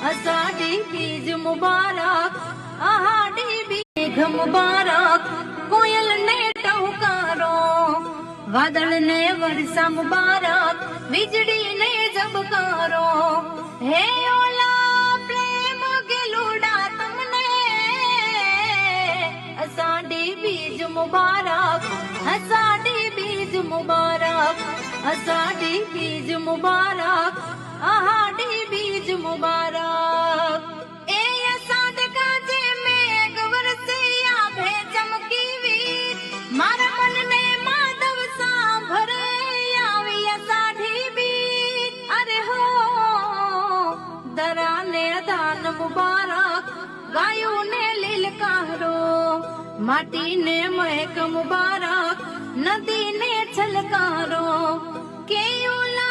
असाडी बीज मुबारक, आहाडी बीघ मुबारक, कोयल ने टहुकारो, वादळ ने वर्षा मुबारक, वीजળી ने झबकारो, हे ओला प्रेम गेलुडा तमने, असाडी बीज मुबारक, असाडी बीज मुबारक, असाडी बीज मुबारक, आहाडी बीज मुबारक। ए असाड काजे मेघ वरसिया भे चमकी वीर, मारा मन ने माधव सा भरे आवी असाडी बीज। अरे हो दरा ने दान मुबारक, गायों ने लिलकारो, माटी ने महक मुबारक, नदी ने छलकारो, केयूला